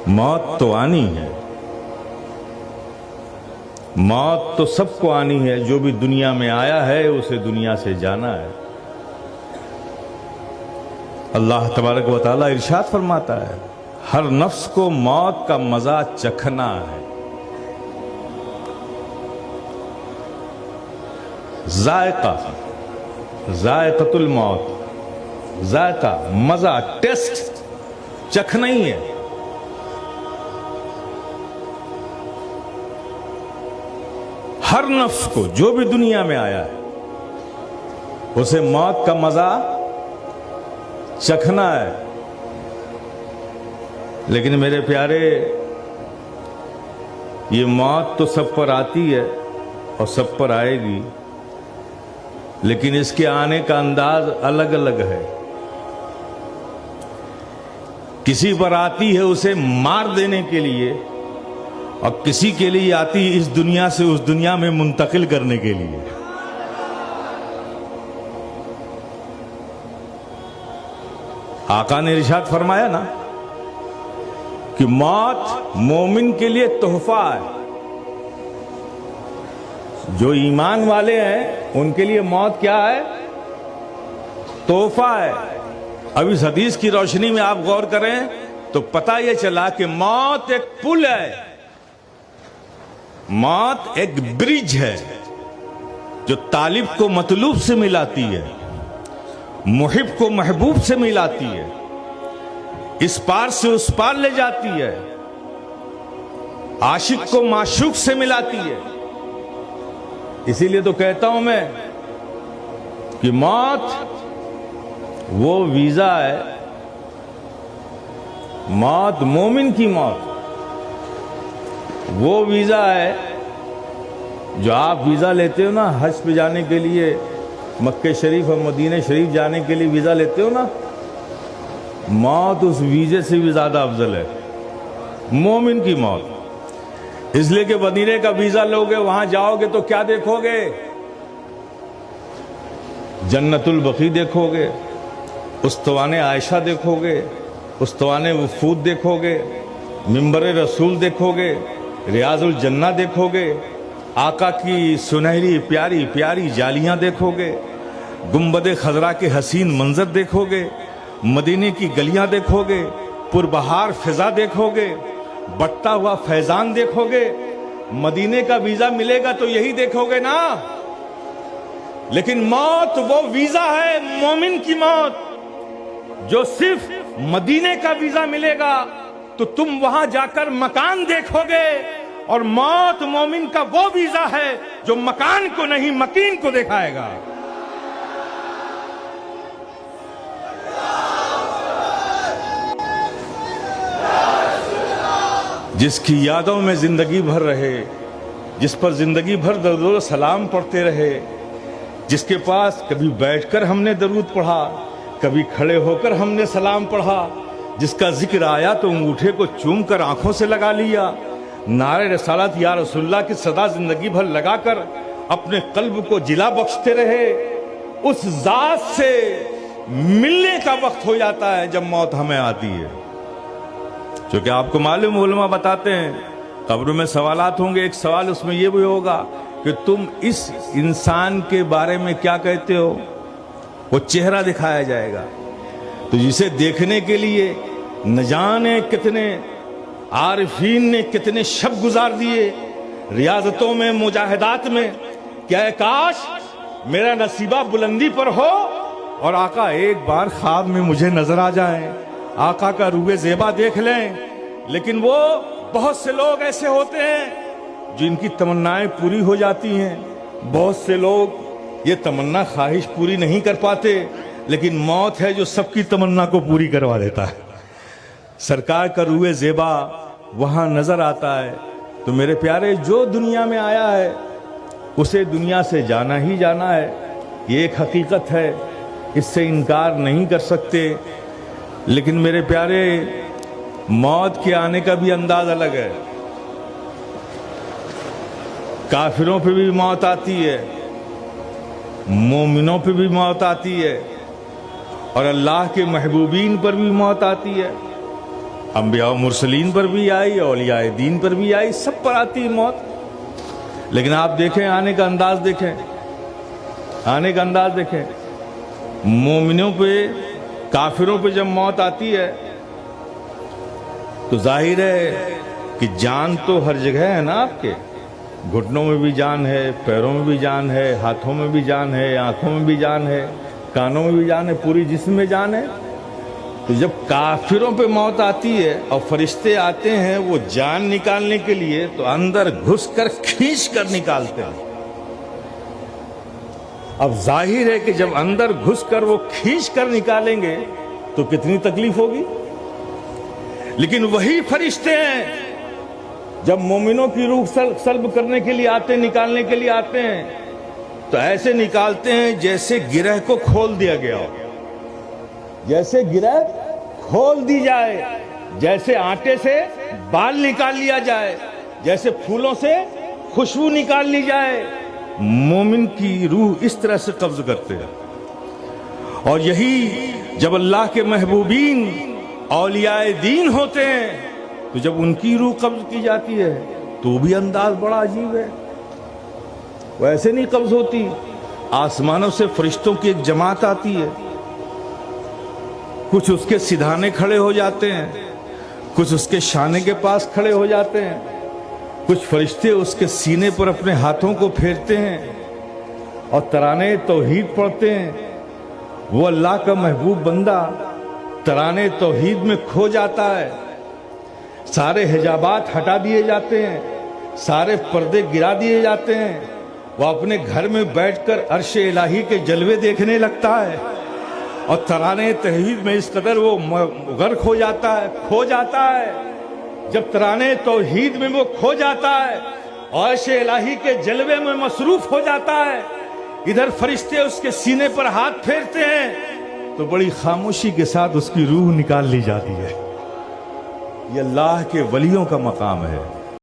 موت تو آنی ہے، موت تو سب کو آنی ہے، جو بھی دنیا میں آیا ہے اسے دنیا سے جانا ہے۔ اللہ تبارک و تعالیٰ ارشاد فرماتا ہے ہر نفس کو موت کا مزہ چکھنا ہے۔ ذائقہ، ذائقۃ الموت، ذائقہ، مزہ، ٹیسٹ چکھنا ہی ہے۔ ہر نفس کو جو بھی دنیا میں آیا ہے اسے موت کا مزہ چکھنا ہے۔ لیکن میرے پیارے، یہ موت تو سب پر آتی ہے اور سب پر آئے گی، لیکن اس کے آنے کا انداز الگ الگ ہے۔ کسی پر آتی ہے اسے مار دینے کے لیے، اور کسی کے لیے آتی ہے اس دنیا سے اس دنیا میں منتقل کرنے کے لیے۔ آقا نے ارشاد فرمایا نا کہ موت مومن کے لیے تحفہ ہے۔ جو ایمان والے ہیں ان کے لیے موت کیا ہے؟ تحفہ ہے۔ اب اس حدیث کی روشنی میں آپ غور کریں تو پتہ یہ چلا کہ موت ایک پل ہے، موت ایک برج ہے جو طالب کو مطلوب سے ملاتی ہے، محب کو محبوب سے ملاتی ہے، اس پار سے اس پار لے جاتی ہے، عاشق کو معشوق سے ملاتی ہے۔ اسی لیے تو کہتا ہوں میں کہ موت وہ ویزا ہے، موت مومن کی موت وہ ویزا ہے جو آپ ویزا لیتے ہو نا حج پہ جانے کے لیے، مکہ شریف اور مدینہ شریف جانے کے لیے ویزا لیتے ہو نا، موت اس ویزے سے بھی زیادہ افضل ہے، مومن کی موت۔ اس لیے کہ مدینے کا ویزا لوگے، وہاں جاؤ گے تو کیا دیکھو گے؟ جنت البقیع دیکھو گے، استوان عائشہ دیکھو گے، استوان وفود دیکھو گے، منبر رسول دیکھو گے، ریاض الجنہ دیکھو گے، آقا کی سنہری پیاری پیاری جالیاں دیکھو گے، گنبد خضرا کے حسین منظر دیکھو گے، مدینے کی گلیاں دیکھو گے، پربہار فضا دیکھو گے، بٹتا ہوا فیضان دیکھو گے۔ مدینے کا ویزا ملے گا تو یہی دیکھو گے نا۔ لیکن موت وہ ویزا ہے، مومن کی موت، جو صرف مدینے کا ویزا ملے گا تو تم وہاں جا کر مکان دیکھو گے، اور موت مومن کا وہ ویزا ہے جو مکان کو نہیں مکین کو دکھائے گا۔ جس کی یادوں میں زندگی بھر رہے، جس پر زندگی بھر درود و سلام پڑھتے رہے، جس کے پاس کبھی بیٹھ کر ہم نے درود پڑھا، کبھی کھڑے ہو کر ہم نے سلام پڑھا، جس کا ذکر آیا تو انگوٹھے کو چوم کر آنکھوں سے لگا لیا، نعرہ رسالت یا رسول اللہ کی صدا زندگی بھر لگا کر اپنے قلب کو جلا بخشتے رہے، اس ذات سے ملنے کا وقت ہو جاتا ہے جب موت ہمیں آتی ہے۔ چونکہ آپ کو معلوم، علماء بتاتے ہیں قبر میں سوالات ہوں گے، ایک سوال اس میں یہ بھی ہوگا کہ تم اس انسان کے بارے میں کیا کہتے ہو؟ وہ چہرہ دکھایا جائے گا، تو جسے دیکھنے کے لیے نہ جانے کتنے عارفین نے کتنے شب گزار دیے ریاضتوں میں، مجاہدات میں، کیا کاش میرا نصیبہ بلندی پر ہو اور آقا ایک بار خواب میں مجھے نظر آ جائیں، آقا کا روح زیبا دیکھ لیں۔ لیکن وہ بہت سے لوگ ایسے ہوتے ہیں جن کی تمنائیں پوری ہو جاتی ہیں، بہت سے لوگ یہ تمنا خواہش پوری نہیں کر پاتے، لیکن موت ہے جو سب کی تمنا کو پوری کروا دیتا ہے۔ سرکار کا روح زیبا وہاں نظر آتا ہے۔ تو میرے پیارے، جو دنیا میں آیا ہے اسے دنیا سے جانا ہی جانا ہے، یہ ایک حقیقت ہے، اس سے انکار نہیں کر سکتے۔ لیکن میرے پیارے، موت کے آنے کا بھی انداز الگ ہے۔ کافروں پہ بھی موت آتی ہے، مومنوں پہ بھی موت آتی ہے، اور اللہ کے محبوبین پر بھی موت آتی ہے۔ انبیاء و مرسلین پر بھی آئی، اولیاء دین پر بھی آئی، سب پر آتی ہے موت۔ لیکن آپ دیکھیں آنے کا انداز دیکھیں، آنے کا انداز دیکھیں۔ مومنوں پہ، کافروں پہ جب موت آتی ہے تو ظاہر ہے کہ جان تو ہر جگہ ہے نا، آپ کے گھٹنوں میں بھی جان ہے، پیروں میں بھی جان ہے، ہاتھوں میں بھی جان ہے، آنکھوں میں بھی جان ہے، کانوں میں بھی جان ہے، پوری جسم میں جان ہے۔ تو جب کافروں پہ موت آتی ہے اور فرشتے آتے ہیں وہ جان نکالنے کے لیے، تو اندر گھس کر کھینچ کر نکالتے ہیں۔ اب ظاہر ہے کہ جب اندر گھس کر وہ کھینچ کر نکالیں گے تو کتنی تکلیف ہوگی۔ لیکن وہی فرشتے ہیں جب مومنوں کی روح سلب کرنے کے لیے آتے، نکالنے کے لیے آتے ہیں، تو ایسے نکالتے ہیں جیسے گرہ کو کھول دیا گیا ہو، جیسے گرہ کھول دی جائے، جیسے آٹے سے بال نکال لیا جائے، جیسے پھولوں سے خوشبو نکال لی جائے۔ مومن کی روح اس طرح سے قبض کرتے ہیں۔ اور یہی جب اللہ کے محبوبین اولیاء دین ہوتے ہیں تو جب ان کی روح قبض کی جاتی ہے تو بھی انداز بڑا عجیب ہے، وہ ایسے نہیں قبض ہوتی۔ آسمانوں سے فرشتوں کی ایک جماعت آتی ہے، کچھ اس کے سدھانے کھڑے ہو جاتے ہیں، کچھ اس کے شانے کے پاس کھڑے ہو جاتے ہیں، کچھ فرشتے اس کے سینے پر اپنے ہاتھوں کو پھیرتے ہیں اور ترانے توحید پڑھتے ہیں۔ وہ اللہ کا محبوب بندہ ترانے توحید میں کھو جاتا ہے، سارے حجابات ہٹا دیے جاتے ہیں، سارے پردے گرا دیے جاتے ہیں، وہ اپنے گھر میں بیٹھ کر عرش الہی کے جلوے دیکھنے لگتا ہے، اور ترانے توحید میں اس قدر وہ غرق ہو جاتا ہے، کھو جاتا ہے۔ جب ترانے توحید میں وہ کھو جاتا ہے اور عرش الہی کے جلوے میں مصروف ہو جاتا ہے، ادھر فرشتے اس کے سینے پر ہاتھ پھیرتے ہیں تو بڑی خاموشی کے ساتھ اس کی روح نکال لی جاتی ہے۔ یہ اللہ کے ولیوں کا مقام ہے۔